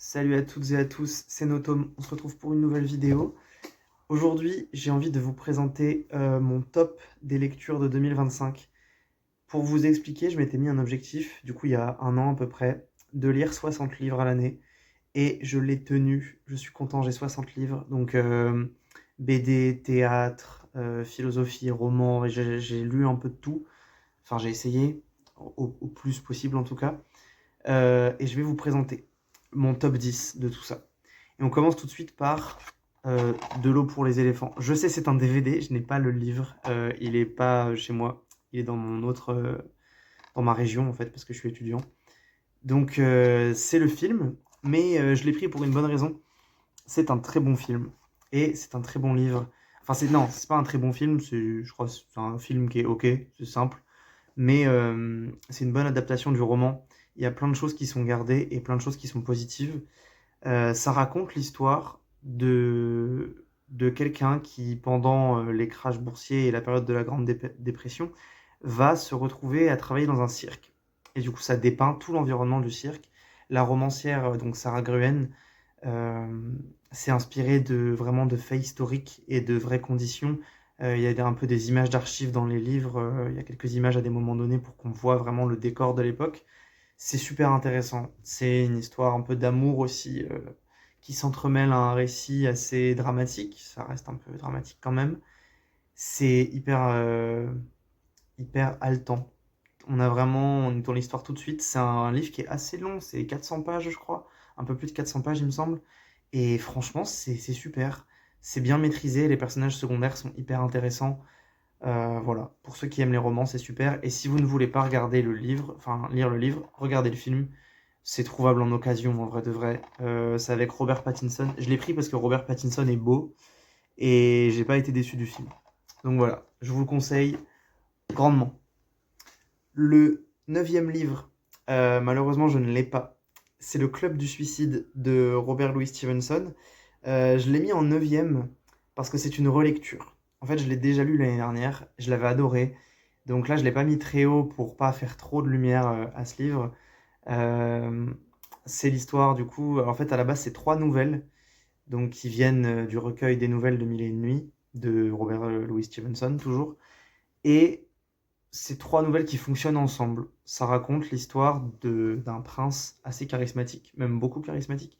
Salut à toutes et à tous, c'est Notom, on se retrouve pour une nouvelle vidéo. Aujourd'hui, j'ai envie de vous présenter mon top des lectures de 2025. Pour vous expliquer, je m'étais mis un objectif, du coup il y a un an à peu près, de lire 60 livres à l'année. Et je l'ai tenu, je suis content, j'ai 60 livres. Donc BD, théâtre, philosophie, roman, et j'ai lu un peu de tout. Enfin j'ai essayé, au plus possible en tout cas. Et je vais vous présenter mon top 10 de tout ça. Et on commence tout de suite par De l'eau pour les éléphants. Je sais, c'est un DVD, je n'ai pas le livre, il est pas chez moi, il est dans mon autre, dans ma région en fait, parce que je suis étudiant. Donc c'est le film, mais je l'ai pris pour une bonne raison. C'est un très bon film et c'est un très bon livre. Enfin, non, c'est pas un très bon film, je crois que c'est un film qui est ok, c'est simple, mais c'est une bonne adaptation du roman. Il y a plein de choses qui sont gardées et plein de choses qui sont positives. Ça raconte l'histoire de quelqu'un qui, pendant les crashs boursiers et la période de la Grande Dépression, va se retrouver à travailler dans un cirque. Et du coup, ça dépeint tout l'environnement du cirque. La romancière, donc Sarah Gruen, euh, s'est inspirée vraiment de faits historiques et de vraies conditions. Il y a un peu des images d'archives dans les livres. Il y a quelques images à des moments donnés pour qu'on voit vraiment le décor de l'époque. C'est super intéressant. C'est une histoire un peu d'amour aussi, qui s'entremêle à un récit assez dramatique. Ça reste un peu dramatique quand même. C'est hyper haletant. On est dans l'histoire tout de suite. C'est un livre qui est assez long, c'est 400 pages, je crois. Un peu plus de 400 pages, il me semble. Et franchement, c'est super. C'est bien maîtrisé, les personnages secondaires sont hyper intéressants. Voilà, pour ceux qui aiment les romans, c'est super. Et si vous ne voulez pas regarder le livre, enfin lire le livre, regardez le film. C'est trouvable en occasion, en vrai de vrai. C'est avec Robert Pattinson. Je l'ai pris parce que Robert Pattinson est beau et j'ai pas été déçu du film. Donc voilà, je vous le conseille grandement. Le neuvième livre, malheureusement je ne l'ai pas. C'est Le Club du Suicide de Robert Louis Stevenson. Je l'ai mis en neuvième parce que c'est une relecture. En fait, je l'ai déjà lu l'année dernière, je l'avais adoré. Donc là, je l'ai pas mis très haut pour pas faire trop de lumière à ce livre. Euh, c'est l'histoire du coup. En fait, à la base, c'est trois nouvelles, donc qui viennent du recueil des nouvelles de Mille et une nuits de Robert Louis Stevenson toujours. Et c'est trois nouvelles qui fonctionnent ensemble. Ça raconte l'histoire d'un prince assez charismatique, même beaucoup charismatique,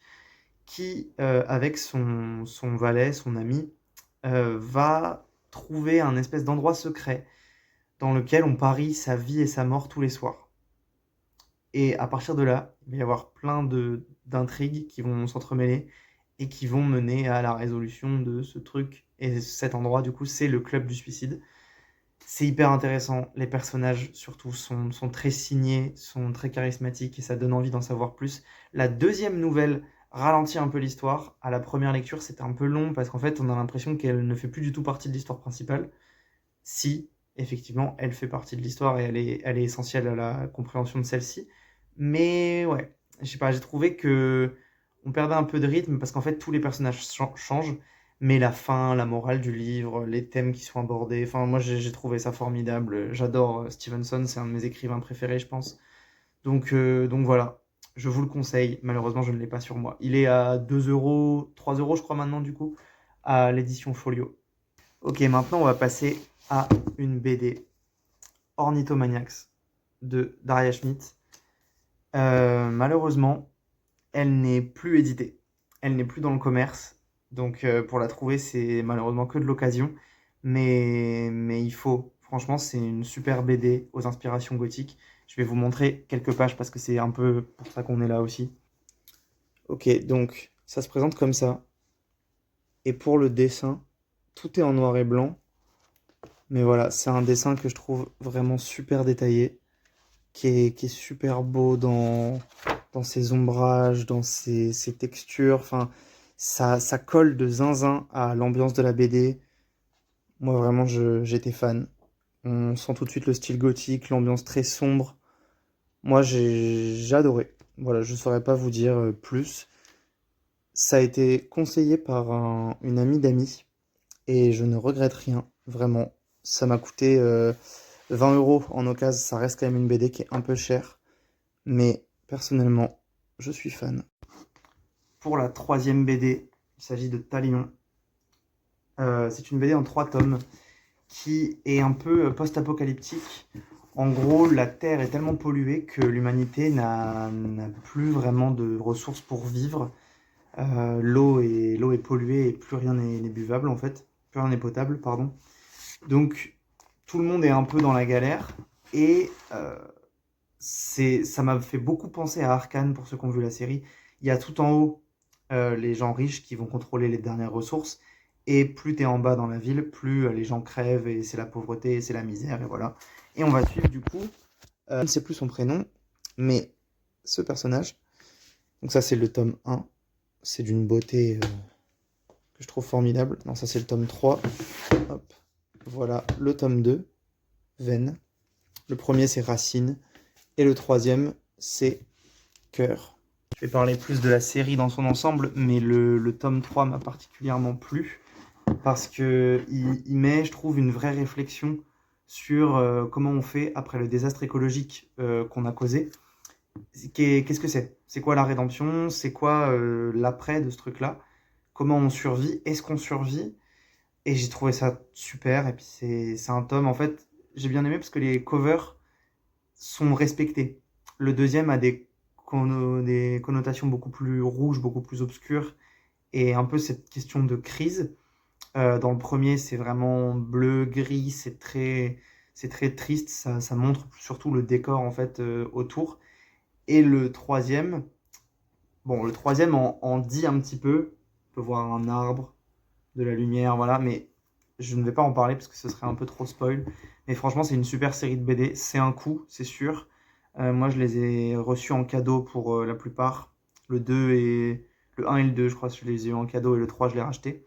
qui, avec son valet, son ami, va trouver un espèce d'endroit secret dans lequel on parie sa vie et sa mort tous les soirs. Et à partir de là, il va y avoir plein d'intrigues qui vont s'entremêler et qui vont mener à la résolution de ce truc. Et cet endroit, du coup, c'est le club du suicide. C'est hyper intéressant. Les personnages, surtout, sont très signés, sont très charismatiques et ça donne envie d'en savoir plus. La deuxième nouvelle ralentit un peu l'histoire. À la première lecture, c'était un peu long parce qu'en fait, on a l'impression qu'elle ne fait plus du tout partie de l'histoire principale. Si, effectivement, elle fait partie de l'histoire et elle est essentielle à la compréhension de celle-ci. Mais ouais, je sais pas, j'ai trouvé que on perdait un peu de rythme parce qu'en fait, tous les personnages changent. Mais la fin, la morale du livre, les thèmes qui sont abordés, enfin, moi j'ai trouvé ça formidable. J'adore Stevenson, c'est un de mes écrivains préférés, je pense. Donc voilà, je vous le conseille. Malheureusement, je ne l'ai pas sur moi. Il est à 2 euros, 3 euros, je crois, maintenant, du coup, à l'édition Folio. Ok, maintenant on va passer à une BD, Ornithomaniacs de Daria Schmidt. Malheureusement, elle n'est plus éditée. Elle n'est plus dans le commerce. Donc pour la trouver, c'est malheureusement que de l'occasion. Mais il faut. Franchement, c'est une super BD aux inspirations gothiques. Je vais vous montrer quelques pages parce que c'est un peu pour ça qu'on est là aussi. Ok, donc ça se présente comme ça. Et pour le dessin, tout est en noir et blanc. Mais voilà, c'est un dessin que je trouve vraiment super détaillé, qui est super beau dans ses ombrages, dans ses textures. Enfin, ça colle de zinzin à l'ambiance de la BD. Moi, vraiment, j'étais fan. On sent tout de suite le style gothique, l'ambiance très sombre. Moi, j'ai adoré. Voilà, je ne saurais pas vous dire plus. Ça a été conseillé par une amie d'amis et je ne regrette rien, vraiment. Ça m'a coûté 20 euros en occasion, ça reste quand même une BD qui est un peu chère, mais personnellement, je suis fan. pour la troisième BD. Il s'agit de Talion. C'est une BD en 3 tomes qui est un peu post-apocalyptique. En gros, la Terre est tellement polluée que l'humanité n'a plus vraiment de ressources pour vivre. L'eau est polluée et plus rien n'est buvable en fait. Plus rien n'est potable, pardon. Donc, tout le monde est un peu dans la galère. Et ça m'a fait beaucoup penser à Arcane pour ceux qui ont vu la série. Il y a tout en haut les gens riches qui vont contrôler les dernières ressources. Et plus tu es en bas dans la ville, plus les gens crèvent et c'est la pauvreté, c'est la misère et voilà. Et on va suivre du coup, je ne sais plus son prénom, mais ce personnage. Donc ça c'est le tome 1. C'est d'une beauté que je trouve formidable. Non, ça c'est le tome 3. Hop. Voilà le tome 2, Veine. Le premier c'est Racine. Et le troisième c'est Cœur. Je vais parler plus de la série dans son ensemble, mais le tome 3 m'a particulièrement plu parce qu'il met, je trouve, une vraie réflexion sur comment on fait après le désastre écologique qu'on a causé. Qu'est-ce que c'est? C'est quoi la rédemption? C'est quoi l'après de ce truc-là? Comment on survit? Est-ce qu'on survit? Et j'ai trouvé ça super. Et puis c'est un tome, en fait, j'ai bien aimé parce que les covers sont respectés. Le deuxième a des connotations beaucoup plus rouges, beaucoup plus obscures, et un peu cette question de crise. Dans le premier, c'est vraiment bleu, gris, c'est très triste, ça montre surtout le décor en fait autour. Et le troisième, bon, le troisième en dit un petit peu. On peut voir un arbre, de la lumière, voilà, mais je ne vais pas en parler parce que ce serait un peu trop spoil. Mais franchement, c'est une super série de BD. C'est un coup, c'est sûr. Moi, je les ai reçus en cadeau pour la plupart. Le 2 et le 1 et le 2, je crois, je les ai eu en cadeau et le 3, je l'ai racheté.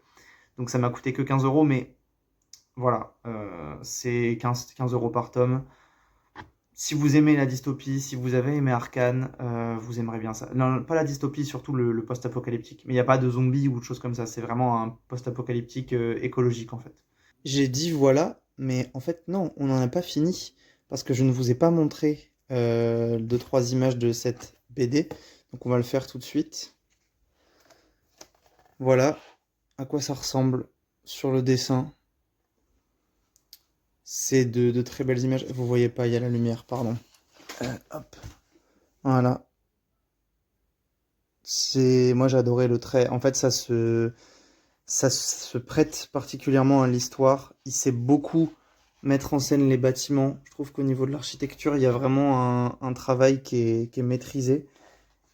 Donc ça m'a coûté que 15 euros, mais voilà, c'est 15 euros par tome. Si vous aimez la dystopie, si vous avez aimé Arcane, vous aimerez bien ça. Non, pas la dystopie, surtout le post-apocalyptique. Mais il n'y a pas de zombies ou de choses comme ça. C'est vraiment un post-apocalyptique écologique en fait. J'ai dit voilà, mais en fait non, on n'en a pas fini. Parce que je ne vous ai pas montré 2-3 images de cette BD. Donc on va le faire tout de suite. Voilà à quoi ça ressemble sur le dessin. C'est de très belles images. Vous voyez pas, il y a la lumière, pardon. Hop. Voilà. Moi j'ai adoré le trait. En fait, ça se prête particulièrement à l'histoire. Il sait beaucoup mettre en scène les bâtiments. Je trouve qu'au niveau de l'architecture, il y a vraiment un travail qui est maîtrisé.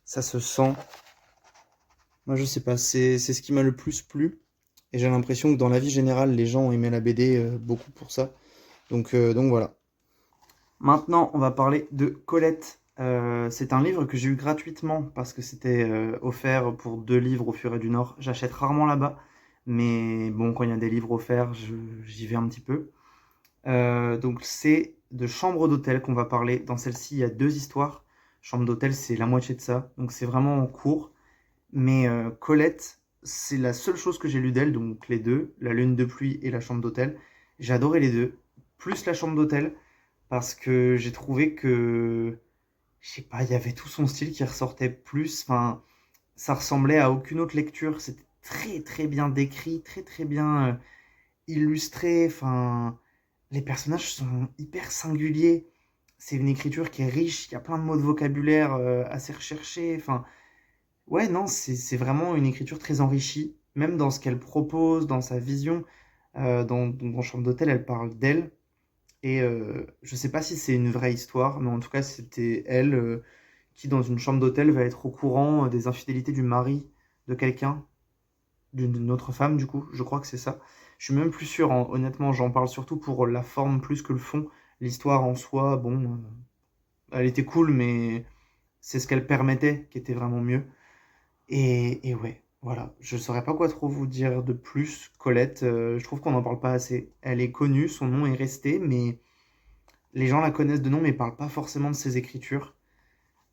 Ça se sent. Moi, je sais pas, c'est ce qui m'a le plus plu. Et j'ai l'impression que dans la vie générale, les gens ont aimé la BD beaucoup pour ça. Donc voilà. Maintenant, on va parler de Colette. C'est un livre que j'ai eu gratuitement parce que c'était offert pour 2 livres au Furet du Nord. J'achète rarement là-bas, mais bon, quand il y a des livres offerts, j'y vais un petit peu. Donc c'est de Chambre d'hôtel qu'on va parler. Dans celle-ci, il y a 2 histoires. Chambre d'hôtel, c'est la moitié de ça, donc c'est vraiment court. Mais Colette, c'est la seule chose que j'ai lue d'elle, donc les deux, La Lune de pluie et La Chambre d'hôtel. J'ai adoré les deux, plus La Chambre d'hôtel, parce que j'ai trouvé que, je sais pas, il y avait tout son style qui ressortait plus. Enfin, ça ressemblait à aucune autre lecture. C'était très très bien décrit, très très bien illustré. Enfin, les personnages sont hyper singuliers. C'est une écriture qui est riche, il y a plein de mots de vocabulaire assez recherchés. Enfin, ouais, non, c'est vraiment une écriture très enrichie, même dans ce qu'elle propose, dans sa vision. Dans Chambre d'hôtel, elle parle d'elle. Et je sais pas si c'est une vraie histoire, mais en tout cas, c'était elle qui, dans une chambre d'hôtel, va être au courant des infidélités du mari de quelqu'un, d'une autre femme, du coup. Je crois que c'est ça. Je suis même plus sûr, hein, honnêtement, j'en parle surtout pour la forme plus que le fond. L'histoire en soi, bon, elle était cool, mais c'est ce qu'elle permettait qui était vraiment mieux. Et ouais, voilà. Je saurais pas quoi trop vous dire de plus. Colette, je trouve qu'on n'en parle pas assez. Elle est connue, son nom est resté, mais les gens la connaissent de nom, mais parlent pas forcément de ses écritures.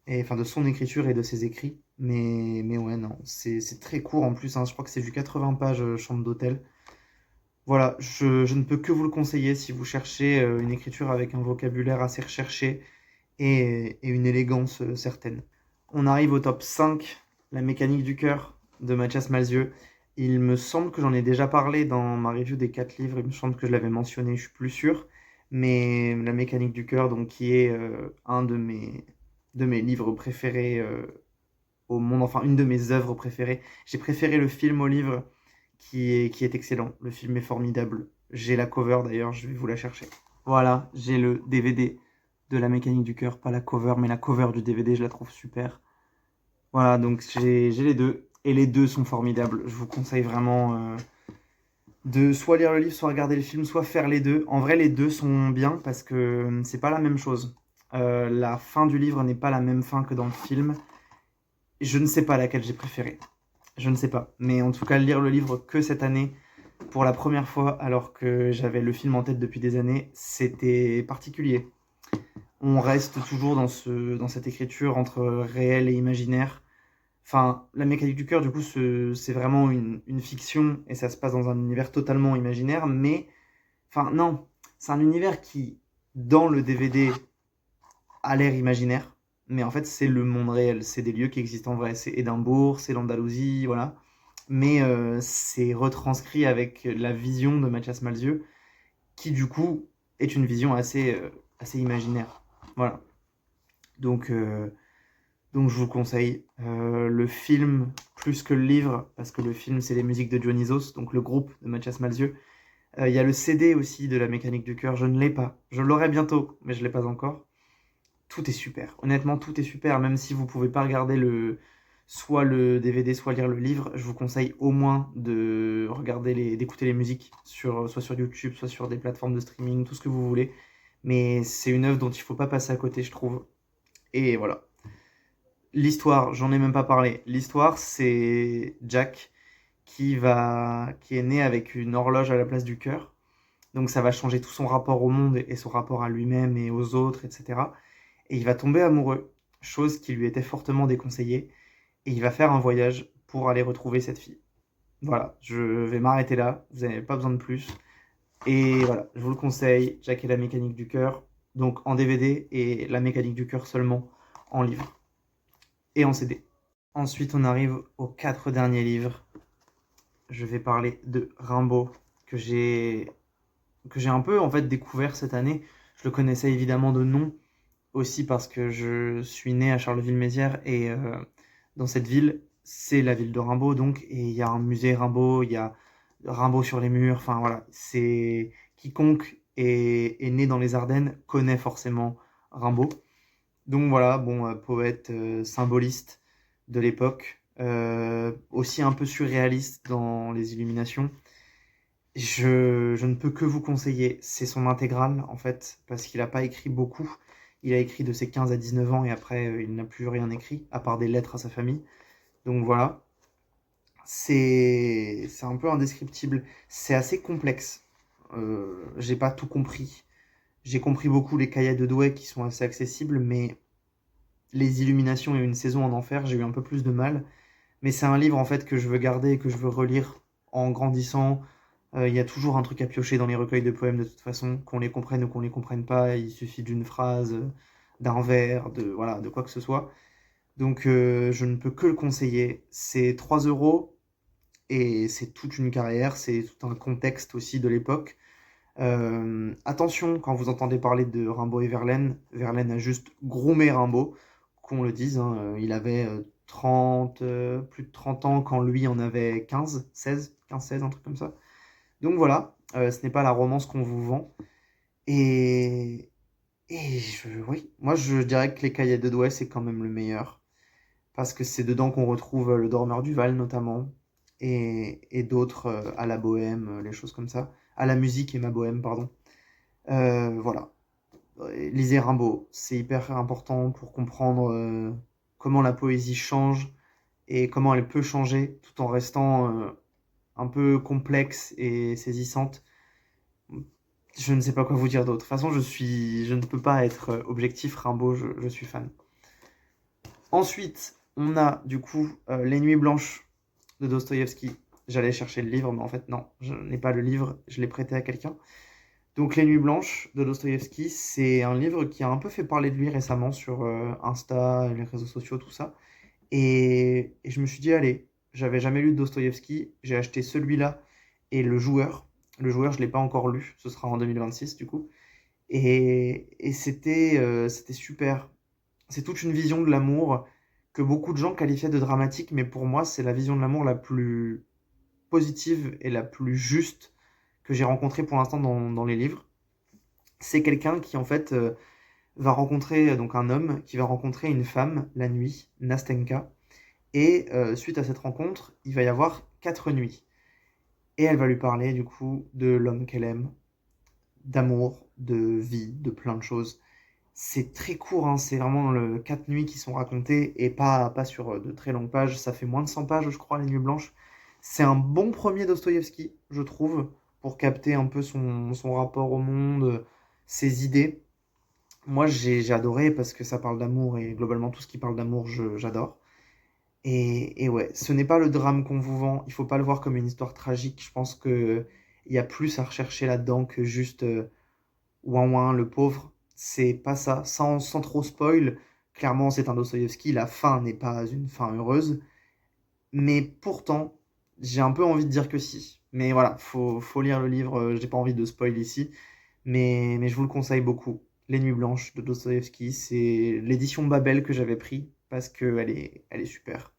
Et, enfin, de son écriture et de ses écrits. Mais ouais, non. C'est très court en plus, hein. Je crois que c'est du 80 pages, Chambre d'hôtel. Voilà, je ne peux que vous le conseiller si vous cherchez une écriture avec un vocabulaire assez recherché et une élégance certaine. On arrive au top 5, La mécanique du cœur. de Mathias Malzieu. Il me semble que j'en ai déjà parlé dans ma review des 4 livres, il me semble que je l'avais mentionné, je suis plus sûr. Mais La mécanique du cœur, donc qui est un de mes livres préférés au monde, enfin une de mes œuvres préférées. J'ai préféré le film au livre qui est excellent. Le film est formidable. J'ai la cover d'ailleurs, je vais vous la chercher. Voilà, j'ai le DVD de La mécanique du cœur, pas la cover, mais la cover du DVD, je la trouve super. Voilà, donc j'ai les deux, et les deux sont formidables. Je vous conseille vraiment de soit lire le livre, soit regarder le film, soit faire les deux. En vrai, les deux sont bien parce que c'est pas la même chose. La fin du livre n'est pas la même fin que dans le film. Je ne sais pas laquelle j'ai préférée. Je ne sais pas. Mais en tout cas, lire le livre que cette année, pour la première fois, alors que j'avais le film en tête depuis des années, c'était particulier. On reste toujours dans cette écriture entre réel et imaginaire. Enfin, La mécanique du cœur, du coup, c'est vraiment une fiction et ça se passe dans un univers totalement imaginaire, mais, enfin, non, c'est un univers qui, dans le DVD, a l'air imaginaire, mais en fait, c'est le monde réel, c'est des lieux qui existent en vrai. C'est Édimbourg, c'est l'Andalousie, voilà. Mais c'est retranscrit avec la vision de Mathias Malzieu, qui, du coup, est une vision assez imaginaire. Voilà. Donc, euh, Donc je vous conseille le film plus que le livre, parce que le film c'est les musiques de Dionysos, donc le groupe de Mathias Malzieu. Il y a le CD aussi de La mécanique du cœur, je ne l'ai pas. Je l'aurai bientôt, mais je ne l'ai pas encore. Tout est super, honnêtement tout est super, même si vous ne pouvez pas regarder soit le DVD, soit lire le livre, je vous conseille au moins d'écouter les musiques, soit sur YouTube, soit sur des plateformes de streaming, tout ce que vous voulez. Mais c'est une œuvre dont il ne faut pas passer à côté, je trouve. Et voilà. L'histoire, j'en ai même pas parlé. L'histoire, c'est Jack qui est né avec une horloge à la place du cœur. Donc ça va changer tout son rapport au monde et son rapport à lui-même et aux autres, etc. Et il va tomber amoureux, chose qui lui était fortement déconseillée. Et il va faire un voyage pour aller retrouver cette fille. Voilà, je vais m'arrêter là, vous n'avez pas besoin de plus. Et voilà, je vous le conseille, Jack et la mécanique du cœur, donc en DVD et la mécanique du cœur seulement en livre et en CD. Ensuite, on arrive aux 4 derniers livres. Je vais parler de Rimbaud, que j'ai un peu en fait découvert cette année. Je le connaissais évidemment de nom, aussi parce que je suis né à Charleville-Mézières et dans cette ville, c'est la ville de Rimbaud donc, et il y a un musée Rimbaud, il y a Rimbaud sur les murs, enfin voilà, c'est quiconque est né dans les Ardennes connaît forcément Rimbaud. Donc voilà, bon, poète symboliste de l'époque, aussi un peu surréaliste dans les illuminations. Je ne peux que vous conseiller, c'est son intégrale en fait, parce qu'il n'a pas écrit beaucoup. Il a écrit de ses 15 à 19 ans et après il n'a plus rien écrit, à part des lettres à sa famille. Donc voilà, c'est un peu indescriptible. C'est assez complexe. J'ai pas tout compris. J'ai compris beaucoup les cahiers de Douai qui sont assez accessibles, mais les illuminations et une saison en enfer, j'ai eu un peu plus de mal. Mais c'est un livre en fait que je veux garder et que je veux relire en grandissant. Il y a toujours un truc à piocher dans les recueils de poèmes de toute façon, qu'on les comprenne ou qu'on les comprenne pas. Il suffit d'une phrase, d'un vers, voilà, de quoi que ce soit. Donc je ne peux que le conseiller. C'est 3 euros et c'est toute une carrière, c'est tout un contexte aussi de l'époque. Attention quand vous entendez parler de Rimbaud et Verlaine, Verlaine a juste groomé Rimbaud, qu'on le dise, hein, il avait 30, plus de 30 ans quand lui en avait 15, 16, 15, 16, un truc comme ça. Donc voilà, ce n'est pas la romance qu'on vous vend. Et, oui, moi je dirais que Les Cahiers de Douai, c'est quand même le meilleur. Parce que c'est dedans qu'on retrouve Le Dormeur du Val notamment, et d'autres à la bohème, les choses comme ça. À la musique et ma bohème, pardon. Voilà. Lisez Rimbaud, c'est hyper important pour comprendre comment la poésie change et comment elle peut changer tout en restant un peu complexe et saisissante. Je ne sais pas quoi vous dire d'autre. De toute façon, je ne peux pas être objectif. Rimbaud, je suis fan. Ensuite, on a du coup Les Nuits Blanches de Dostoïevski. J'allais chercher le livre, mais en fait, non, je n'ai pas le livre, je l'ai prêté à quelqu'un. Donc, Les Nuits Blanches de Dostoïevski, c'est un livre qui a un peu fait parler de lui récemment sur Insta, les réseaux sociaux, tout ça. Et je me suis dit, allez, J'avais jamais lu de Dostoïevski, j'ai acheté celui-là et Le Joueur. Le Joueur, je l'ai pas encore lu, ce sera en 2026 du coup. Et c'était super. C'est toute une vision de l'amour que beaucoup de gens qualifiaient de dramatique, mais pour moi, c'est la vision de l'amour la plus positive et la plus juste que j'ai rencontrée pour l'instant dans les livres. C'est quelqu'un qui, en fait, va rencontrer donc un homme qui va rencontrer une femme la nuit, Nastenka, et suite à cette rencontre, il va y avoir 4 nuits. Et elle va lui parler du coup de l'homme qu'elle aime, d'amour, de vie, de plein de choses. C'est très court, hein, c'est vraiment 4 nuits qui sont racontées et pas sur de très longues pages. Ça fait moins de 100 pages, je crois, Les Nuits Blanches. C'est un bon premier Dostoïevski, je trouve, pour capter un peu son rapport au monde, ses idées. Moi, j'ai adoré parce que ça parle d'amour et globalement tout ce qui parle d'amour, j'adore. Et ouais, ce n'est pas le drame qu'on vous vend. Il faut pas le voir comme une histoire tragique. Je pense que il y a plus à rechercher là-dedans que juste ouin ouin, le pauvre. C'est pas ça. Sans trop spoil, clairement, c'est un Dostoïevski. La fin n'est pas une fin heureuse. Mais pourtant, j'ai un peu envie de dire que si. Mais voilà, faut lire le livre. J'ai pas envie de spoil ici. Mais je vous le conseille beaucoup. Les Nuits Blanches de Dostoïevski, c'est l'édition Babel que j'avais pris parce qu'elle est super.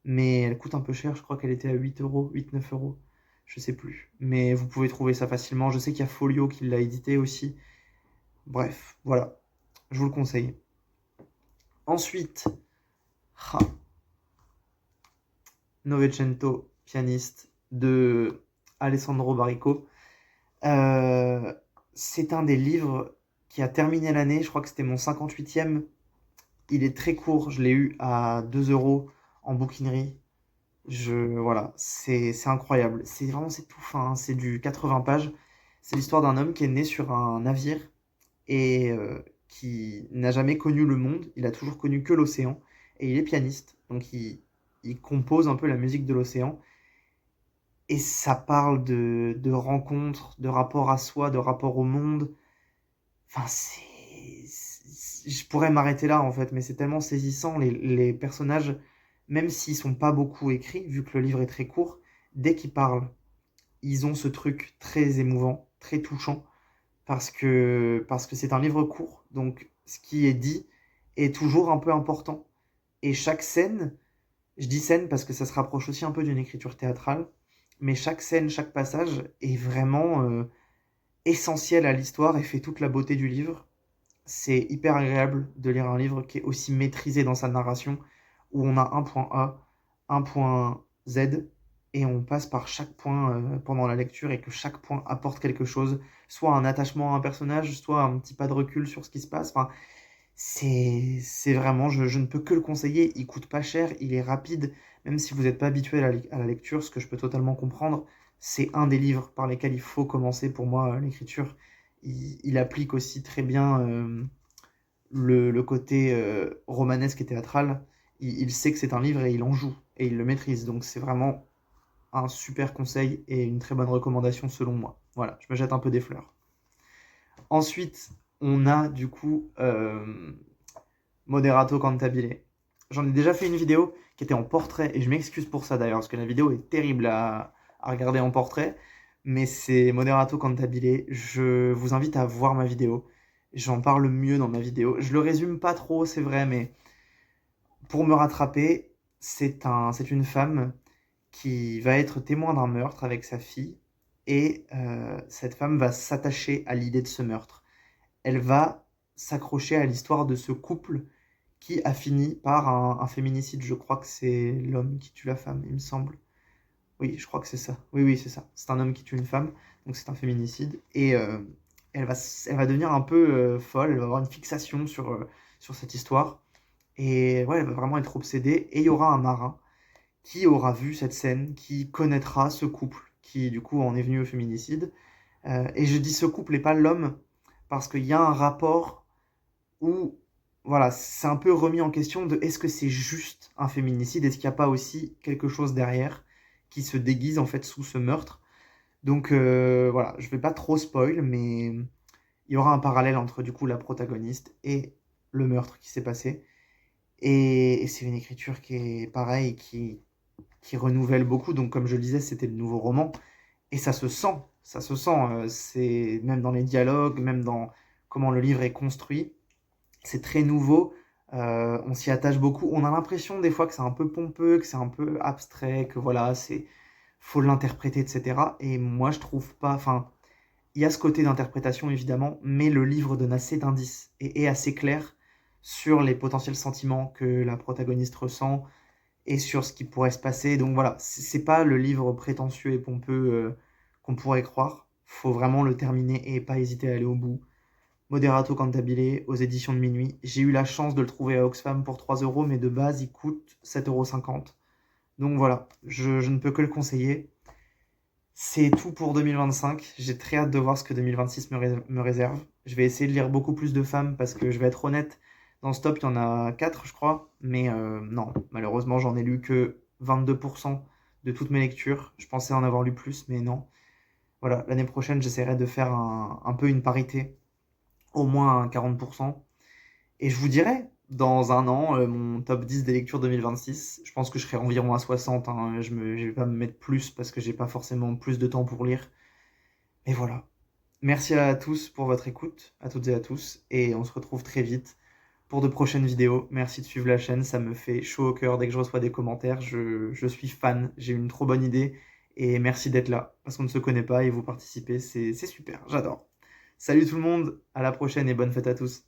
Mais elle coûte un peu cher, je crois qu'elle était à 8 euros, 8-9 euros, je sais plus. Mais vous pouvez trouver ça facilement. Je sais qu'il y a Folio qui l'a édité aussi. Bref, voilà, je vous le conseille. Ensuite, ah, Novecento, pianiste de Alessandro Baricco. Euh, c'est un des livres qui a terminé l'année, je crois que c'était mon 58e. Il est très court, je l'ai eu à 2 euros en bouquinerie. Voilà, c'est incroyable. C'est tout fin, hein. C'est du 80 pages. C'est l'histoire d'un homme qui est né sur un navire et qui n'a jamais connu le monde. Il a toujours connu que l'océan. Et il est pianiste, donc il compose un peu la musique de l'océan. Et ça parle de rencontres, de rapport à soi, de rapport au monde. Enfin, je pourrais m'arrêter là en fait, mais c'est tellement saisissant. Les personnages, même s'ils sont pas beaucoup écrits, vu que le livre est très court, dès qu'ils parlent, ils ont ce truc très émouvant, très touchant, parce que c'est un livre court. Donc, ce qui est dit est toujours un peu important. Et chaque scène, je dis scène parce que ça se rapproche aussi un peu d'une écriture théâtrale, mais chaque scène, chaque passage est vraiment essentiel à l'histoire et fait toute la beauté du livre. C'est hyper agréable de lire un livre qui est aussi maîtrisé dans sa narration, où on a un point A, un point Z, et on passe par chaque point pendant la lecture et que chaque point apporte quelque chose, soit un attachement à un personnage, soit un petit pas de recul sur ce qui se passe. Enfin, c'est vraiment, je ne peux que le conseiller. Il coûte pas cher, il est rapide, même si vous n'êtes pas habitué à la lecture, ce que je peux totalement comprendre. C'est un des livres par lesquels il faut commencer pour moi l'écriture. Il applique aussi très bien le côté romanesque et théâtral. Il sait que c'est un livre et il en joue et il le maîtrise. Donc c'est vraiment un super conseil et une très bonne recommandation selon moi. Voilà, je me jette un peu des fleurs. Ensuite, on a du coup Moderato Cantabile. J'en ai déjà fait une vidéo qui était en portrait, et je m'excuse pour ça d'ailleurs, parce que la vidéo est terrible à regarder en portrait, mais c'est Moderato Cantabile. Je vous invite à voir ma vidéo. J'en parle mieux dans ma vidéo. Je le résume pas trop, c'est vrai, mais pour me rattraper, c'est une femme qui va être témoin d'un meurtre avec sa fille, et cette femme va s'attacher à l'idée de ce meurtre. Elle va s'accrocher à l'histoire de ce couple qui a fini par un féminicide. Je crois que c'est l'homme qui tue la femme, il me semble. Oui, je crois que c'est ça. Oui, oui, c'est ça. C'est un homme qui tue une femme, donc c'est un féminicide. Et elle va devenir un peu folle, elle va avoir une fixation sur cette histoire. Et ouais, elle va vraiment être obsédée. Et il y aura un marin qui aura vu cette scène, qui connaîtra ce couple, qui du coup en est venu au féminicide. Et je dis ce couple et pas l'homme, parce qu'il y a un rapport où, voilà, c'est un peu remis en question de est-ce que c'est juste un féminicide, est-ce qu'il n'y a pas aussi quelque chose derrière qui se déguise en fait sous ce meurtre. Donc voilà, je vais pas trop spoil, mais il y aura un parallèle entre du coup la protagoniste et le meurtre qui s'est passé. Et c'est une écriture qui est pareille, qui qui renouvelle beaucoup. Donc, comme je le disais, c'était le nouveau roman. Et ça se sent. C'est même dans les dialogues, même dans comment le livre est construit. C'est très nouveau. On s'y attache beaucoup. On a l'impression des fois que c'est un peu pompeux, que c'est un peu abstrait, que voilà, c'est faut l'interpréter, etc. Et moi, je trouve pas. Enfin, il y a ce côté d'interprétation évidemment, mais le livre donne assez d'indices et est assez clair sur les potentiels sentiments que la protagoniste ressent et sur ce qui pourrait se passer. Donc voilà, c'est pas le livre prétentieux et pompeux qu'on pourrait croire. Faut vraiment le terminer et pas hésiter à aller au bout. Moderato Cantabile aux éditions de Minuit. J'ai eu la chance de le trouver à Oxfam pour 3 euros, mais de base il coûte 7,50 €. Donc voilà, je ne peux que le conseiller. C'est tout pour 2025. J'ai très hâte de voir ce que 2026 me réserve. Je vais essayer de lire beaucoup plus de femmes parce que je vais être honnête, dans ce top, il y en a 4, je crois. Mais non, malheureusement, j'en ai lu que 22% de toutes mes lectures. Je pensais en avoir lu plus, mais non. Voilà, l'année prochaine, j'essaierai de faire un peu une parité, au moins un 40%. Et je vous dirai, dans un an, mon top 10 des lectures 2026. Je pense que je serai environ à 60, hein. Je vais pas me mettre plus parce que j'ai pas forcément plus de temps pour lire. Et voilà. Merci à tous pour votre écoute, à toutes et à tous. Et on se retrouve très vite pour de prochaines vidéos. Merci de suivre la chaîne, ça me fait chaud au cœur dès que je reçois des commentaires. Je suis fan, j'ai une trop bonne idée. Et merci d'être là, parce qu'on ne se connaît pas et vous participez, c'est super, j'adore. Salut tout le monde, à la prochaine et bonne fête à tous.